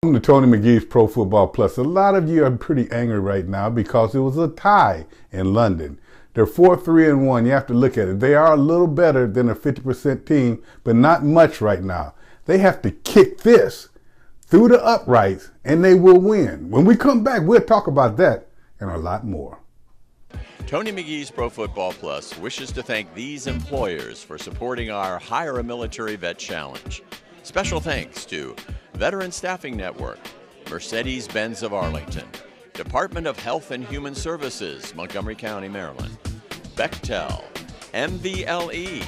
Welcome to Tony McGee's Pro Football Plus. A lot of you are pretty angry right now because it was a tie in London. They're 4-3-1. You have to look at it. They are a little better than a 50% team, but not much right now. They have to kick this through the uprights, and they will win. When we come back, we'll talk about that and a lot more. Tony McGee's Pro Football Plus wishes to thank these employers for supporting our Hire a Military Vet Challenge. Special thanks to Veteran Staffing Network, Mercedes-Benz of Arlington, Department of Health and Human Services, Montgomery County, Maryland, Bechtel, MVLE,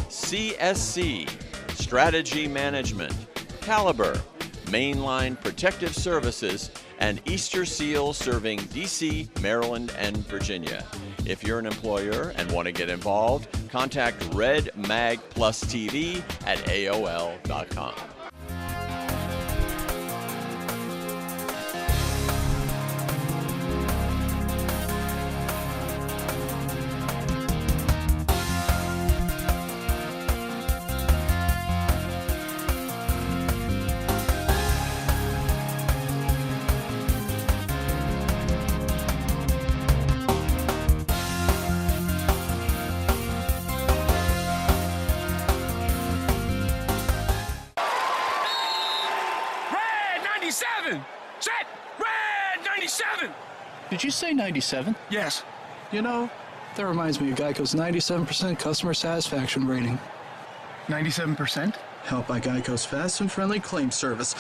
CSC, Strategy Management, Caliber, Mainline Protective Services, and Easter Seal serving D.C., Maryland, and Virginia. If you're an employer and want to get involved, contact Red Mag Plus TV at AOL.com. Set! Red 97! Did you say 97? Yes. You know, that reminds me of Geico's 97% customer satisfaction rating. 97%? Helped by Geico's fast and friendly claim service.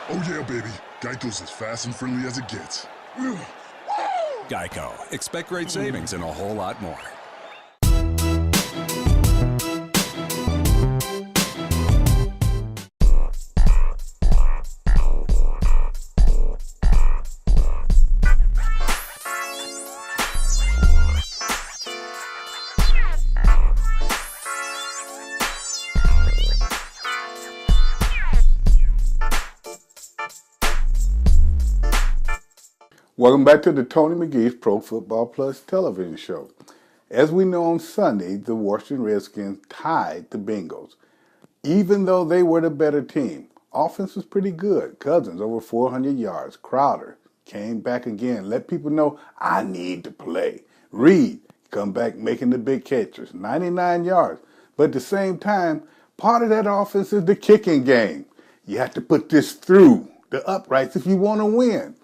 Oh yeah, baby. Geico's as fast and friendly as it gets. Geico. Expect great savings and a whole lot more. Welcome back to the Tony McGee's Pro Football Plus television show. As we know, on Sunday, the Washington Redskins tied the Bengals. Even though they were the better team, offense was pretty good. Cousins over 400 yards. Crowder came back again. Let people know, I need to play. Reed come back making the big catches, 99 yards. But at the same time, part of that offense is the kicking game. You have to put this through the uprights if you want to win.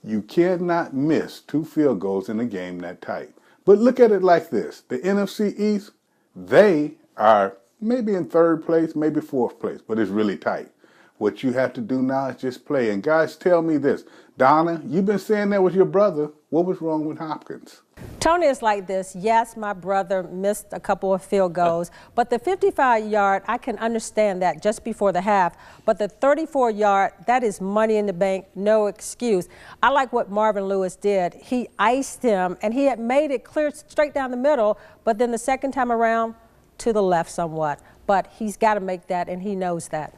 You cannot miss 2 field goals in a game that tight. But look at it like this. The NFC East, they are maybe in 3rd place, maybe 4th place, but it's really tight. What you have to do now is just play. And guys, tell me this. Donna, you've been saying that with your brother. What was wrong with Hopkins? Tony is like this. Yes, my brother missed a couple of field goals, but the 55-yard, I can understand that just before the half. But the 34-yard, that is money in the bank, no excuse. I like what Marvin Lewis did. He iced him, and he had made it clear straight down the middle, but then the second time around, to the left somewhat. But he's got to make that, and he knows that.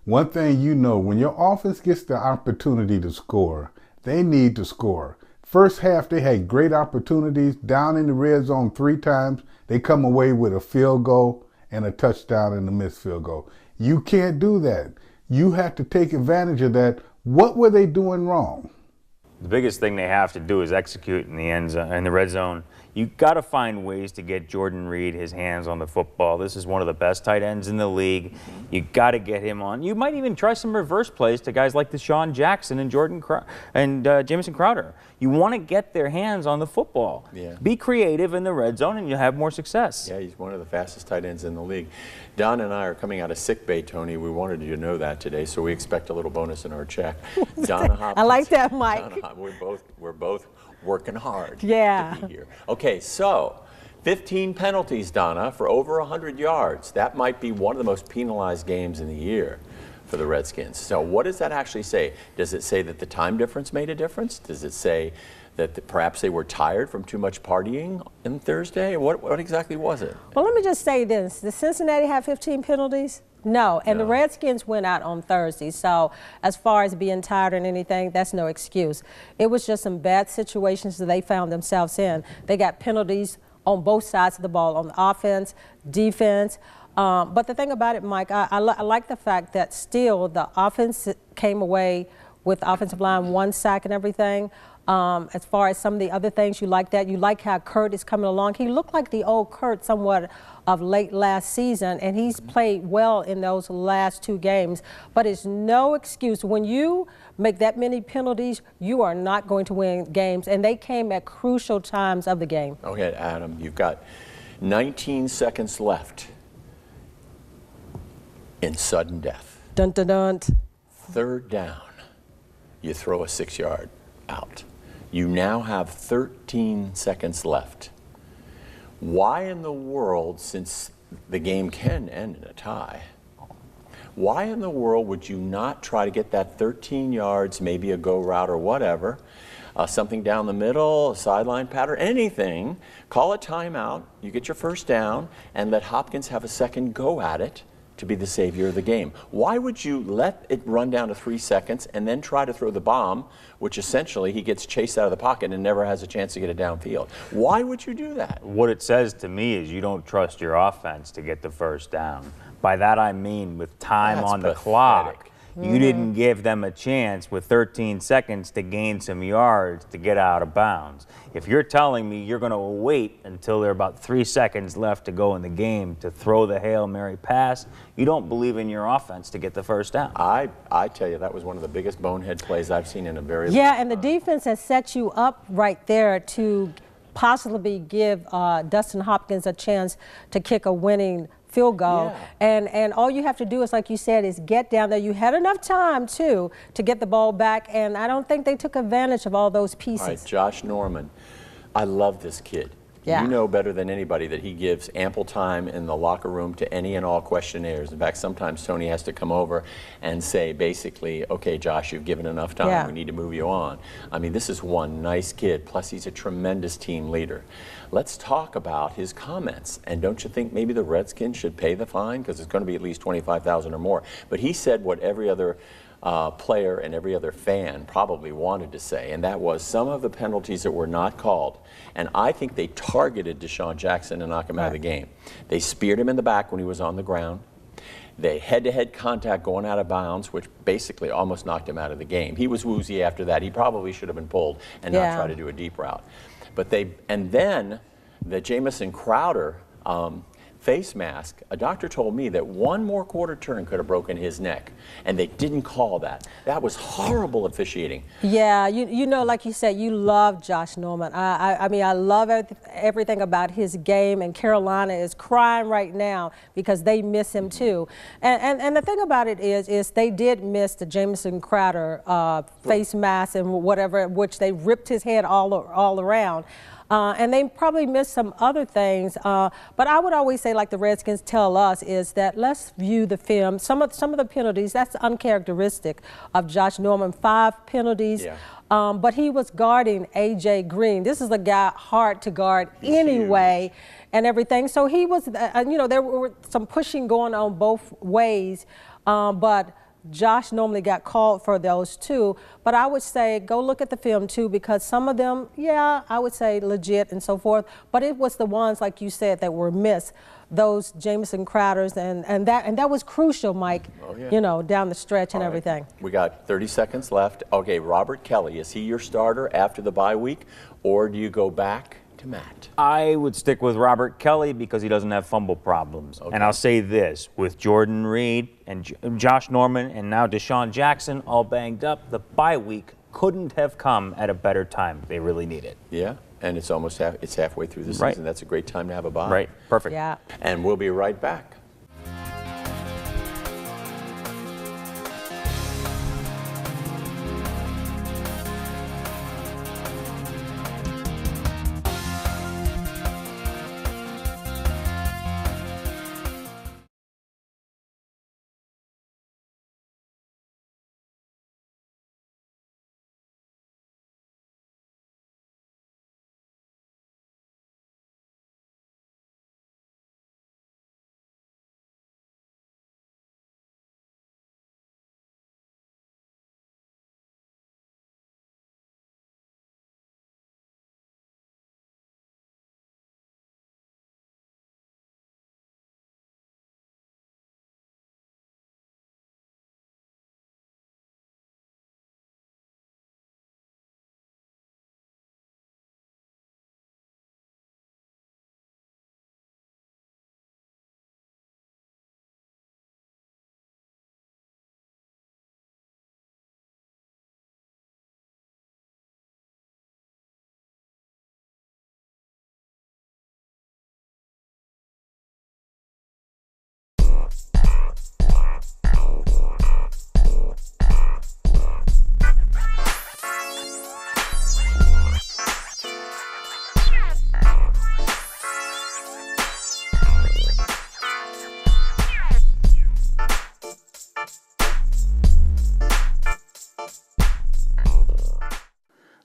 One thing you know, when your offense gets the opportunity to score, they need to score. First half, they had great opportunities down in the red zone 3 times. They come away with a field goal and a touchdown and a missed field goal. You can't do that. You have to take advantage of that. What were they doing wrong? The biggest thing they have to do is execute in the end zone, in the red zone. You've got to find ways to get Jordan Reed his hands on the football. This is one of the best tight ends in the league. You got to get him on. You might even try some reverse plays to guys like Deshaun Jackson and Jamison Crowder. You want to get their hands on the football. Yeah. Be creative in the red zone, and you'll have more success. Yeah, he's one of the fastest tight ends in the league. Don and I are coming out of sick bay, Tony. We wanted you to know that today, so we expect a little bonus in our check. Donna Hopkins. I like that, Mike. Donna, we're both working hard to be here. Okay, so 15 penalties, Donna, for over 100 yards. That might be one of the most penalized games in the year for the Redskins. So what does that actually say? Does it say that the time difference made a difference? Does it say that perhaps they were tired from too much partying on Thursday? What exactly was it? Well, let me just say this. Did Cincinnati have 15 penalties? No, and the Redskins went out on Thursday, so as far as being tired or anything, that's no excuse. It was just some bad situations that they found themselves in. They got penalties on both sides of the ball, on the offense, defense. But the thing about it, Mike, I like the fact that still the offense came away with the offensive line 1 sack and everything. As far as some of the other things, you like that. You like how Kurt is coming along. He looked like the old Kurt somewhat of late last season, and he's played well in those last 2 games. But it's no excuse. When you make that many penalties, you are not going to win games, and they came at crucial times of the game. Okay, Adam, you've got 19 seconds left in sudden death. Dun, dun, dun. 3rd down, you throw a 6-yard out. You now have 13 seconds left. Why in the world, since the game can end in a tie, why in the world would you not try to get that 13 yards, maybe a go route or whatever, something down the middle, a sideline pattern, anything, call a timeout, you get your 1st down, and let Hopkins have a second go at it to be the savior of the game? Why would you let it run down to 3 seconds and then try to throw the bomb, which essentially he gets chased out of the pocket and never has a chance to get it downfield? Why would you do that? What it says to me is you don't trust your offense to get the 1st down. By that I mean with time That's on the pathetic. clock. You didn't give them a chance with 13 seconds to gain some yards to get out of bounds. If you're telling me you're going to wait until there are about 3 seconds left to go in the game to throw the Hail Mary pass, you don't believe in your offense to get the 1st down. I tell you, that was one of the biggest bonehead plays I've seen in a very long Yeah, and the time. defense has set you up right there to possibly give Dustin Hopkins a chance to kick a winning field goal. Yeah. And all you have to do is, like you said, is get down there. You had enough time, too, to get the ball back, and I don't think they took advantage of all those pieces. All right, Josh Norman. I love this kid. Yeah. You know better than anybody that he gives ample time in the locker room to any and all questionnaires. In fact, sometimes Tony has to come over and say, basically, okay, Josh, you've given enough time. Yeah. We need to move you on. I mean, this is one nice kid. Plus, he's a tremendous team leader. Let's talk about his comments. And don't you think maybe the Redskins should pay the fine? Because it's going to be at least $25,000 or more. But he said what every other player and every other fan probably wanted to say, and that was some of the penalties that were not called. And I think they targeted Deshaun Jackson to knock him out of the game. They speared him in the back when he was on the ground. They head-to-head contact going out of bounds, which basically almost knocked him out of the game. He was woozy after that. He probably should have been pulled and not try to do a deep route. But and then the Jamison Crowder face mask, a doctor told me that one more quarter turn could have broken his neck, and they didn't call that. That was horrible officiating. Yeah, you know, like you said, you love Josh Norman. I mean, I love everything about his game, and Carolina is crying right now because they miss him too. And the thing about it is they did miss the Jamison Crowder face mask and whatever, which they ripped his head all around. And they probably missed some other things. But I would always say, like the Redskins tell us, is that let's view the film. Some of the penalties, that's uncharacteristic of Josh Norman. 5 penalties. Yeah. But he was guarding A.J. Green. This is a guy hard to guard anyway and everything. So he was, you know, there were some pushing going on both ways. But Josh normally got called for those too, but I would say go look at the film too, because some of them, yeah, I would say legit and so forth, but it was the ones, like you said, that were missed, those Jamison Crowders, and that was crucial, Mike, you know, down the stretch and everything. We got 30 seconds left. Okay, Robert Kelly, is he your starter after the bye week, or do you go back to Matt? I would stick with Robert Kelly because he doesn't have fumble problems. Okay. And I'll say this, with Jordan Reed and Josh Norman and now Deshaun Jackson all banged up, the bye week couldn't have come at a better time. They really need it. Yeah, and it's almost halfway through the season. Right. That's a great time to have a bye. Right, perfect. Yeah. And we'll be right back.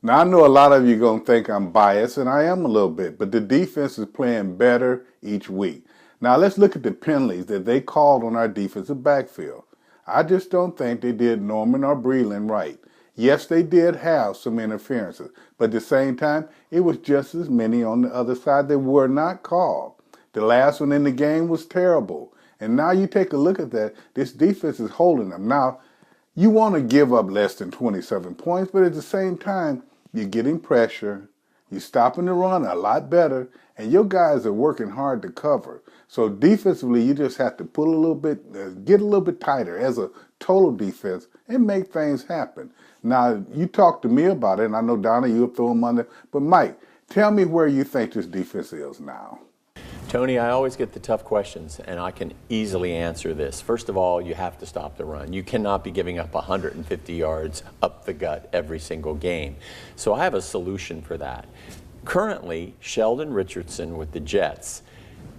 Now, I know a lot of you are going to think I'm biased, and I am a little bit, but the defense is playing better each week. Now, let's look at the penalties that they called on our defensive backfield. I just don't think they did Norman or Breland right. Yes, they did have some interferences, but at the same time, it was just as many on the other side that were not called. The last one in the game was terrible. And now you take a look at that, this defense is holding them. Now, you want to give up less than 27 points, but at the same time, you're getting pressure, you're stopping the run a lot better, and your guys are working hard to cover. So defensively, you just have to put a little bit, get a little bit tighter as a total defense and make things happen. Now, you talked to me about it, and I know, Donna, you'll throw them under, but Mike, tell me where you think this defense is now. Tony, I always get the tough questions, and I can easily answer this. First of all, you have to stop the run. You cannot be giving up 150 yards up the gut every single game. So I have a solution for that. Currently, Sheldon Richardson with the Jets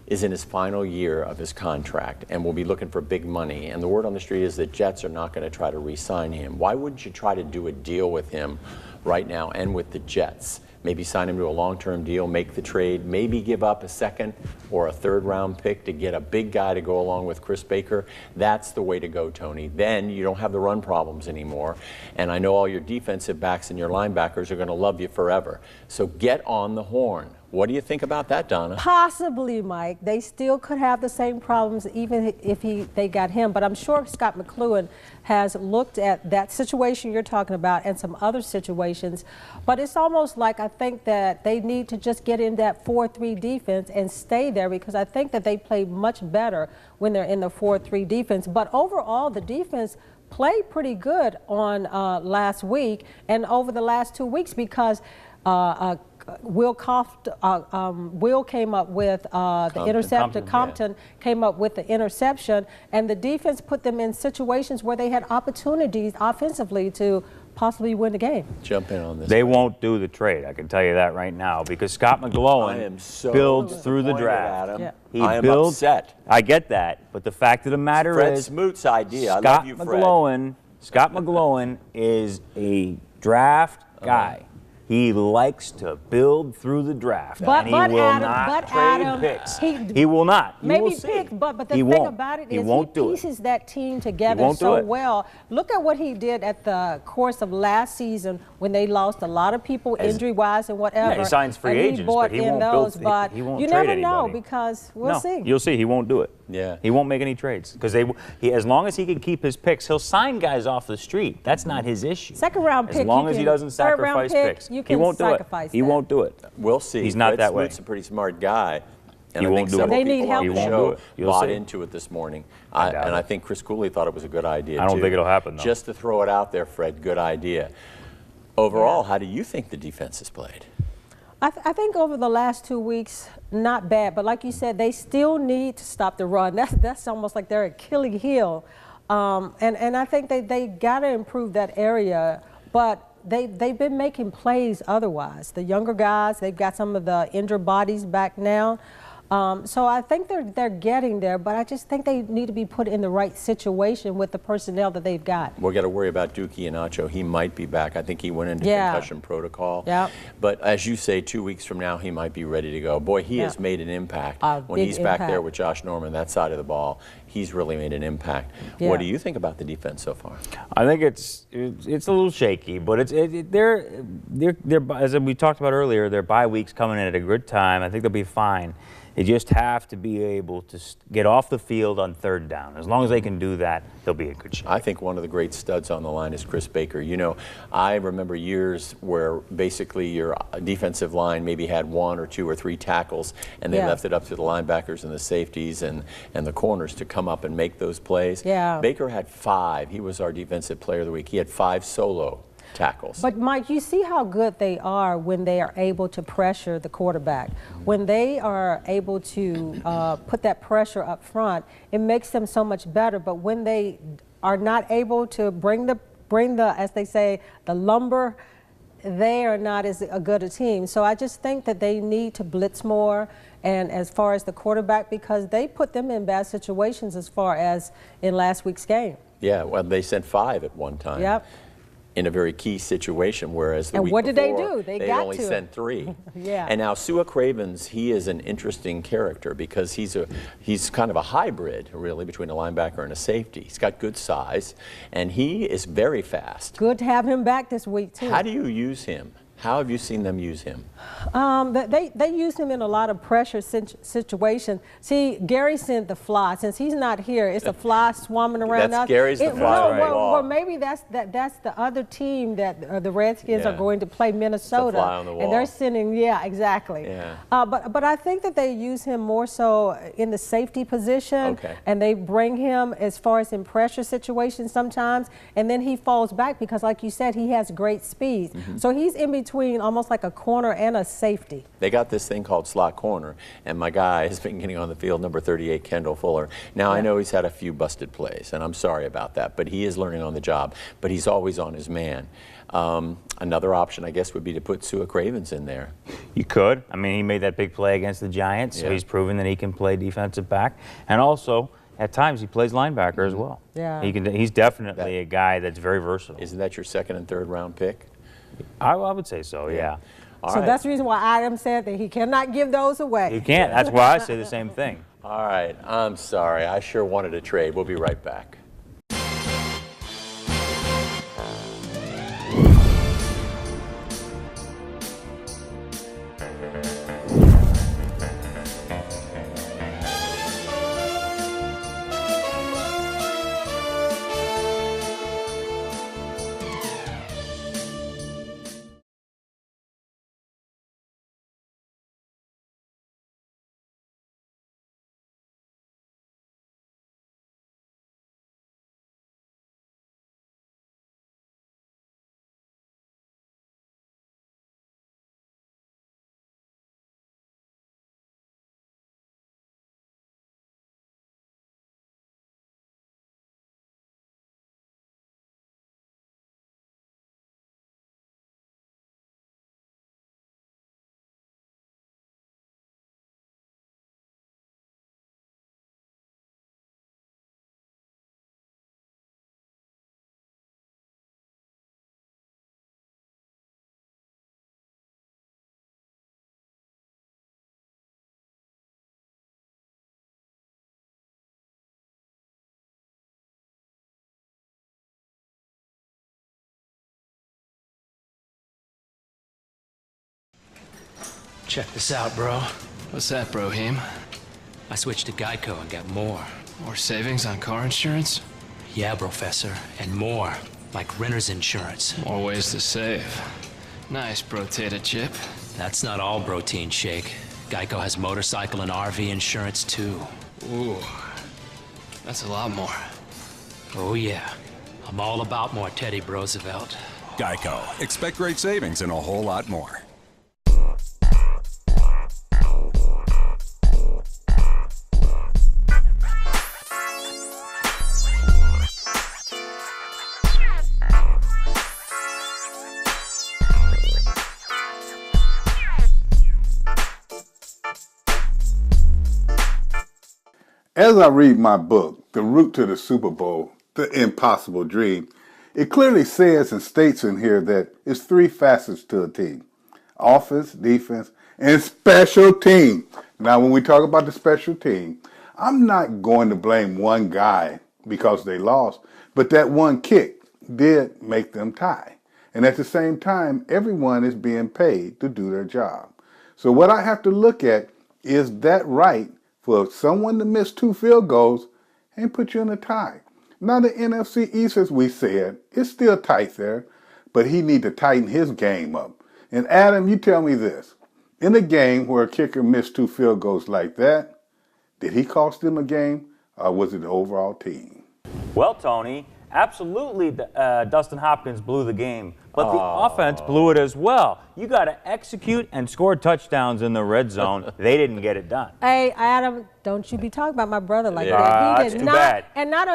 is in his final year of his contract and will be looking for big money. And the word on the street is that Jets are not going to try to re-sign him. Why wouldn't you try to do a deal with him right now and with the Jets? Maybe sign him to a long-term deal, make the trade, maybe give up a second or a third-round pick to get a big guy to go along with Chris Baker. That's the way to go, Tony. Then you don't have the run problems anymore. And I know all your defensive backs and your linebackers are going to love you forever. So get on the horn. What do you think about that, Donna? Possibly, Mike. They still could have the same problems even if they got him. But I'm sure Scott McCloughan has looked at that situation you're talking about and some other situations. But it's almost like I think that they need to just get in that 4-3 defense and stay there, because I think that they play much better when they're in the 4-3 defense. But overall, the defense played pretty good on last week and over the last 2 weeks, because Will came up with the interception. Compton came up with the interception, and the defense put them in situations where they had opportunities offensively to possibly win the game. Jump in on this. They won't do the trade. I can tell you that right now, because Scott McGlowan builds through the draft. Yeah. He I am builds, upset. I get that, but the fact of the matter Fred is, Smoot's idea. Scott I love you, Fred. Scott McGlowan is a draft guy. He likes to build through the draft, and he will not trade picks. He will not. Maybe picks, but the thing about it is he pieces that team together so well. Look at what he did at the course of last season when they lost a lot of people injury-wise and whatever. Yeah, he signs free agents, but he won't build. He won't you trade never anybody. know, because we'll see. You'll see. He won't do it. Yeah. He won't make any trades, because as long as he can keep his picks, he'll sign guys off the street. That's not his issue. Second-round pick. As long as he doesn't sacrifice picks, he won't do it. He won't do it. We'll see. He's not that way. Smoot's a pretty smart guy. And he I won't think do it. several They need people on help. the show You'll bought see. into it this morning. And I think Chris Cooley thought it was a good idea, I don't too. think it'll happen, though. Just to throw it out there, Fred, good idea. Overall, how do you think the defense has played? I think over the last 2 weeks, not bad. But like you said, they still need to stop the run. That's almost like their Achilles heel. And I think they got to improve that area. But they've been making plays otherwise. The younger guys, they've got some of the injured bodies back now. So I think they're getting there, but I just think they need to be put in the right situation with the personnel that they've got. We've got to worry about Dookie and Nacho. He might be back. I think he went into concussion protocol. Yeah. But as you say, 2 weeks from now, he might be ready to go. Boy, he has made an impact. When he's back there with Josh Norman, that side of the ball, he's really made an impact. Yeah. What do you think about the defense so far? I think it's a little shaky, but they're as we talked about earlier, their bye week's coming in at a good time. I think they'll be fine. They just have to be able to get off the field on third down. As long as they can do that, they'll be in good shape. I think one of the great studs on the line is Chris Baker. You know, I remember years where basically your defensive line maybe had 1 or 2 or 3 tackles, and they left it up to the linebackers and the safeties and the corners to come up and make those plays. Yeah. Baker had 5. He was our defensive player of the week. He had 5 solo tackles. But Mike, you see how good they are when they are able to pressure the quarterback. When they are able to put that pressure up front, it makes them so much better. But when they are not able to bring the as they say, the lumber, they are not as good a team. So I just think that they need to blitz more, and as far as the quarterback, because they put them in bad situations as far as in last week's game. Yeah, well, they sent 5 at one time. Yep. in a very key situation, whereas the And week what did they before, do? They they got only to. sent 3. Yeah. And now Sua Cravens, he is an interesting character because he's kind of a hybrid, really, between a linebacker and a safety. He's got good size, and he is very fast. Good to have him back this week, too. How do you use him? How have you seen them use him? They use him in a lot of pressure situations. See, Gary sent the fly. Since he's not here, it's a fly swarming around us. Gary's the fly. No, well, maybe that's the other team that the Redskins are going to play Minnesota. Fly on the wall. And they're sending, yeah, exactly. Yeah. But I think that they use him more so in the safety position. Okay. And they bring him as far as in pressure situations sometimes. And then he falls back because, like you said, he has great speed. So he's in between almost like a corner and a safety. They got this thing called slot corner, and my guy has been getting on the field, number 38, Kendall Fuller. Now, I know he's had a few busted plays, and I'm sorry about that, but he is learning on the job, but he's always on his man. Another option, I guess, would be to put Sua Cravens in there. You could. I mean, he made that big play against the Giants, so he's proven that he can play defensive back. And also, at times, he plays linebacker as well. Yeah. He's definitely a guy that's very versatile. Isn't that your second and third round pick? I would say so, yeah. So that's the reason why Adam said that he cannot give those away. You can't. That's why I say the same thing. All right, I'm sorry. I sure wanted to trade. We'll be right back. Check this out, bro. What's that, bro, Heem? I switched to Geico and got more. More savings on car insurance? Yeah, Professor, and more. Like renter's insurance. More ways to save. Nice, Bro-Tater Chip. That's not all, Protein Shake. Geico has motorcycle and RV insurance, too. Ooh. That's a lot more. Oh, yeah. I'm all about more Teddy Roosevelt. Geico. Expect great savings and a whole lot more. As I read my book, The Route to the Super Bowl, The Impossible Dream, it clearly says and states in here that it's 3 facets to a team: offense, defense, and special team. Now, when we talk about the special team, I'm not going to blame one guy because they lost, but that one kick did make them tie. And at the same time, everyone is being paid to do their job. So what I have to look at is that right for someone to miss 2 field goals and put you in a tie. Now the NFC East, as we said, is still tight there, but he need to tighten his game up. And Adam, you tell me this. In a game where a kicker missed 2 field goals like that, did he cost them a game, or was it the overall team? Well, Tony, absolutely Dustin Hopkins blew the game, but the offense blew it as well. You got to execute and score touchdowns in the red zone. They didn't get it done. Hey, Adam, don't you be talking about my brother like that. That's too bad. And not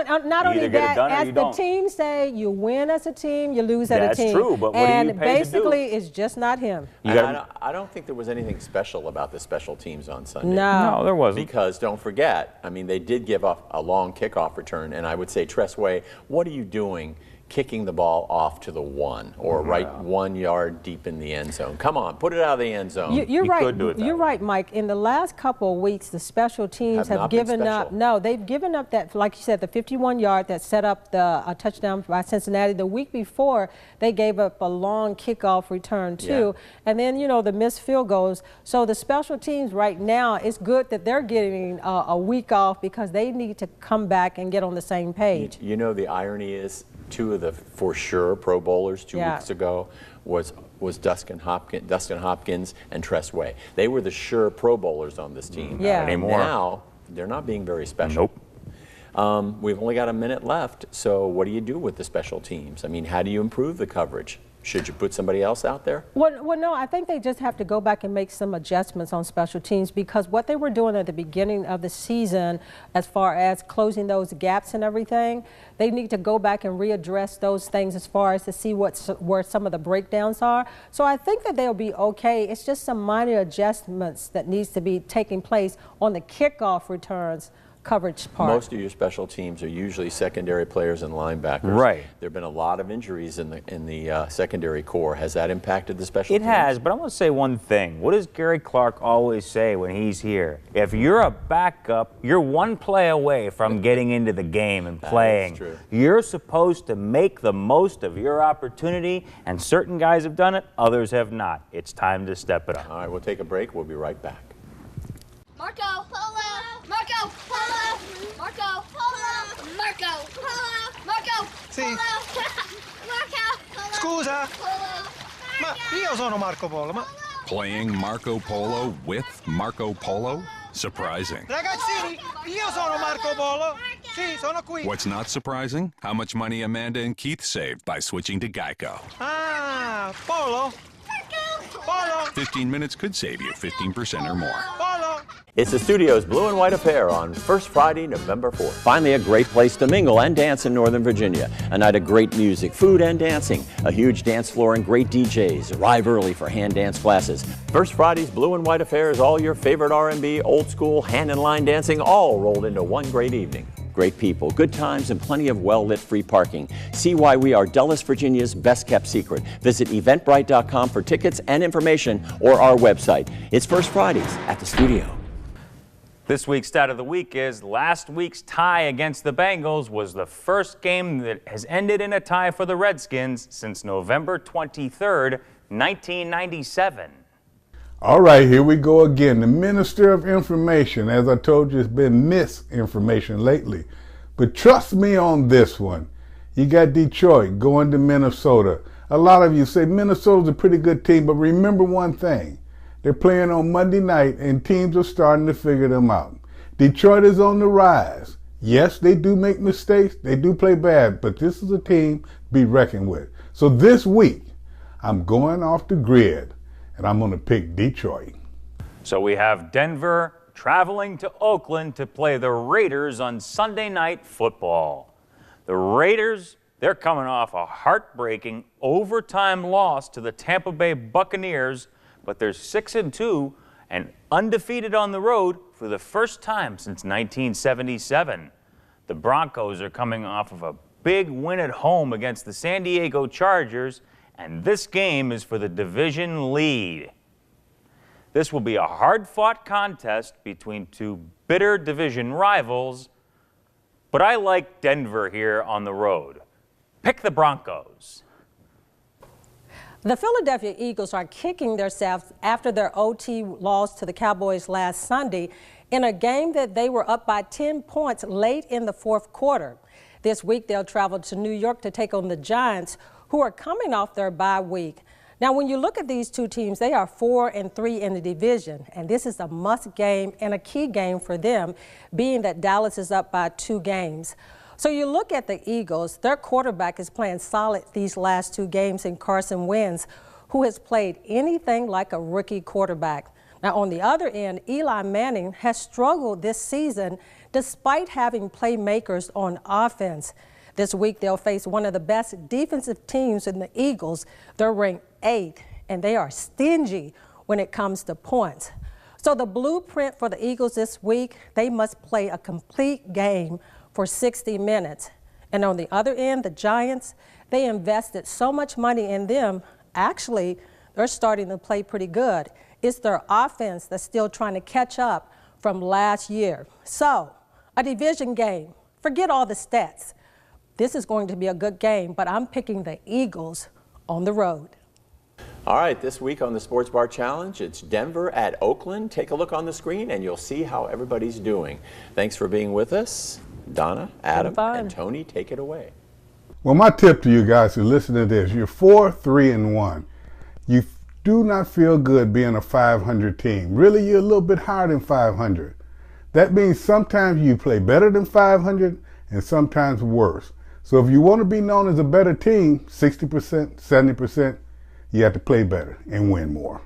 only get it done that, or as you the don't. team say, you win as a team, you lose as a That's team. true, but what are you and paid to do? basically, it's just not him. I don't think there was anything special about the special teams on Sunday. No. No, there wasn't. Because don't forget, I mean, they did give up a long kickoff return, and I would say, Tressway, what are you doing kicking the ball off to the 1 or right 1 yard deep in the end zone. Come on, put it out of the end zone. You're You right. could do it that You're way. right, Mike. In the last couple of weeks, the special teams Have not have been given up. special. No, they've given up that, like you said, the 51-yard that set up the touchdown by Cincinnati. The week before, they gave up a long kickoff return too, and then the missed field goals. So the special teams right now, it's good that they're getting a week off because they need to come back and get on the same page. You know, the irony is 2 of the for sure Pro Bowlers 2 weeks ago was Dustin Hopkins and Tress Way. They were the sure Pro Bowlers on this team. Yeah. And Anymore. now they're not being very special. Nope. We've only got a minute left, so what do you do with the special teams? I mean, how do you improve the coverage? Should you put somebody else out there? Well, no, I think they just have to go back and make some adjustments on special teams because what they were doing at the beginning of the season as far as closing those gaps and everything, they need to go back and readdress those things as far as to see where some of the breakdowns are. So I think that they'll be okay. It's just some minor adjustments that needs to be taking place on the kickoff returns coverage part. Most of your special teams are usually secondary players and linebackers. Right. There have been a lot of injuries in the secondary core. Has that impacted the special It teams? has, but I want to say one thing. What does Gary Clark always say when he's here? If you're a backup, you're one play away from getting into the game and playing. That is true. You're supposed to make the most of your opportunity, and certain guys have done it, others have not. It's time to step it up. All right, we'll take a break. We'll be right back. Marco Polo! Marco Polo! Marco Polo! Marco Polo! Marco Sì. Polo! Marco Polo! Scusa, Polo! ma io sono Marco Polo, ma Playing Marco Polo with Marco Polo? Surprising. ragazzini, io sono Marco Polo. Sì, sono qui. What's not surprising? How much money Amanda and Keith saved by switching to Geico. Ah, Polo? Polo? 15 minutes could save you 15% or more. Polo? It's the studio's Blue and White Affair on First Friday, November 4th. Finally, a great place to mingle and dance in Northern Virginia. A night of great music, food, and dancing. A huge dance floor and great DJs. Arrive early for hand dance classes. First Friday's Blue and White Affair is all your favorite R&B, old school, hand and line dancing, all rolled into one great evening. Great people, good times, and plenty of well-lit free parking. See why we are Dulles, Virginia's best-kept secret. Visit eventbrite.com for tickets and information or our website. It's First Fridays at the studio. This week's stat of the week is last week's tie against the Bengals was the first game that has ended in a tie for the Redskins since November 23rd, 1997. All right, here we go again. The Minister of Information, as I told you, has been misinformation lately. But trust me on this one. You got Detroit going to Minnesota. A lot of you say Minnesota's a pretty good team, but remember one thing. They're playing on Monday night, and teams are starting to figure them out. Detroit is on the rise. Yes, they do make mistakes. They do play bad, but this is a team to be reckoned with. So this week, I'm going off the grid. And I'm going to pick Detroit. So we have Denver traveling to Oakland to play the Raiders on Sunday Night Football. The Raiders, they're coming off a heartbreaking overtime loss to the Tampa Bay Buccaneers, but they're 6-2 and undefeated on the road for the first time since 1977. The Broncos are coming off of a big win at home against the San Diego Chargers, and this game is for the division lead. This will be a hard-fought contest between two bitter division rivals, but I like Denver here on the road. Pick the Broncos. The Philadelphia Eagles are kicking themselves after their OT loss to the Cowboys last Sunday in a game that they were up by 10 points late in the fourth quarter. This week they'll travel to New York to take on the Giants, who are coming off their bye week. Now, when you look at these two teams, they are 4-3 in the division, and this is a must game and a key game for them, being that Dallas is up by 2 games. So you look at the Eagles, their quarterback is playing solid these last 2 games in Carson Wentz, who has played anything like a rookie quarterback. Now, on the other end, Eli Manning has struggled this season despite having playmakers on offense. This week, they'll face one of the best defensive teams in the Eagles. They're ranked 8th, and they are stingy when it comes to points. So the blueprint for the Eagles this week, they must play a complete game for 60 minutes. And on the other end, the Giants, They invested so much money in them. Actually, they're starting to play pretty good. It's their offense that's still trying to catch up from last year. So, a division game. Forget all the stats. This is going to be a good game, but I'm picking the Eagles on the road. All right, this week on the Sports Bar Challenge, it's Denver at Oakland. Take a look on the screen and you'll see how everybody's doing. Thanks for being with us. Donna, Adam, and Tony, take it away. Well, my tip to you guys who listen to this, you're 4-3-1. You do not feel good being a 500 team. Really, you're a little bit higher than 500. That means sometimes you play better than 500 and sometimes worse. So if you want to be known as a better team, 60%, 70%, you have to play better and win more.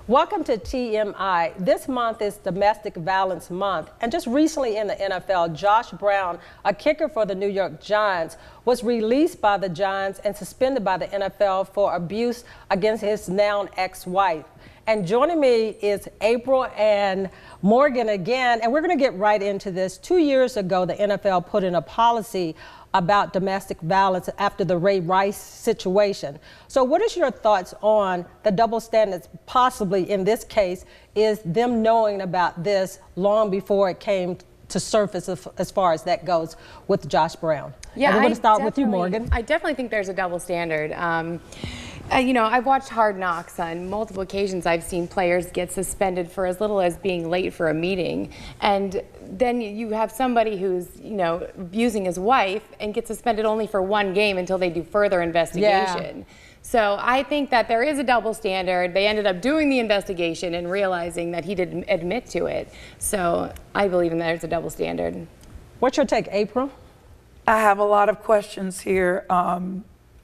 Welcome to TMI. This month is Domestic Violence Month. And just recently in the NFL, Josh Brown, a kicker for the New York Giants, was released by the Giants and suspended by the NFL for abuse against his now ex-wife. And joining me is April and Morgan again, and we're going to get right into this. 2 years ago, the NFL put in a policy about domestic violence after the Ray Rice situation. So what is your thoughts on the double standards possibly in this case is them knowing about this long before it came to surface as far as that goes with Josh Brown? Yeah, and we're going to start with you, Morgan. I definitely think there's a double standard. You know, I've watched Hard Knocks on multiple occasions. I've seen players get suspended for as little as being late for a meeting. And then you have somebody who's, you know, abusing his wife and gets suspended only for one game until they do further investigation. Yeah. So I think that there is a double standard. They ended up doing the investigation and realizing that he didn't admit to it. So I believe in that there's a double standard. What's your take, April? I have a lot of questions here.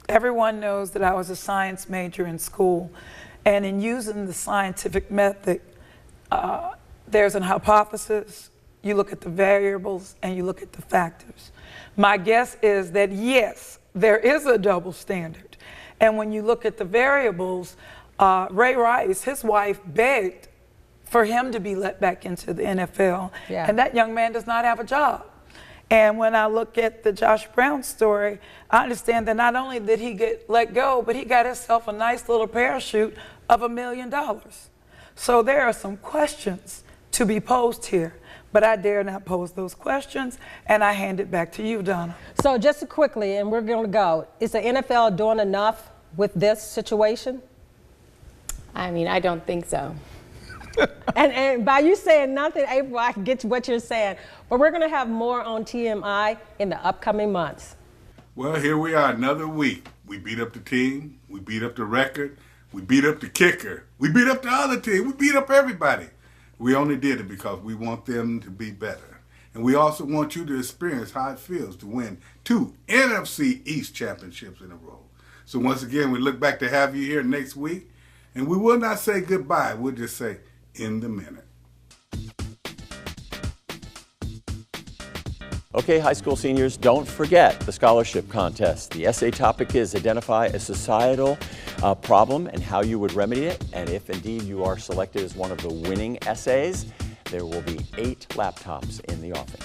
Everyone knows that I was a science major in school, and in using the scientific method, there's an hypothesis, you look at the variables, and you look at the factors. My guess is that yes, there is a double standard. And when you look at the variables, Ray Rice, his wife, begged for him to be let back into the NFL, and that young man does not have a job. And when I look at the Josh Brown story, I understand that not only did he get let go, but he got himself a nice little parachute of $1 million. So there are some questions to be posed here, but I dare not pose those questions, and I hand it back to you, Donna. So just quickly, and we're going to go, is the NFL doing enough with this situation? I mean, I don't think so. And by you saying nothing, April, I can get what you're saying. But we're going to have more on TMI in the upcoming months. Well, here we are, another week. We beat up the team. We beat up the record. We beat up the kicker. We beat up the other team. We beat up everybody. We only did it because we want them to be better. And we also want you to experience how it feels to win 2 NFC East championships in a row. So once again, we look back to have you here next week. And we will not say goodbye. We'll just say, in the minute. Okay, high school seniors, don't forget the scholarship contest. The essay topic is identify a societal problem and how you would remedy it. And if indeed you are selected as one of the winning essays, there will be 8 laptops in the offing.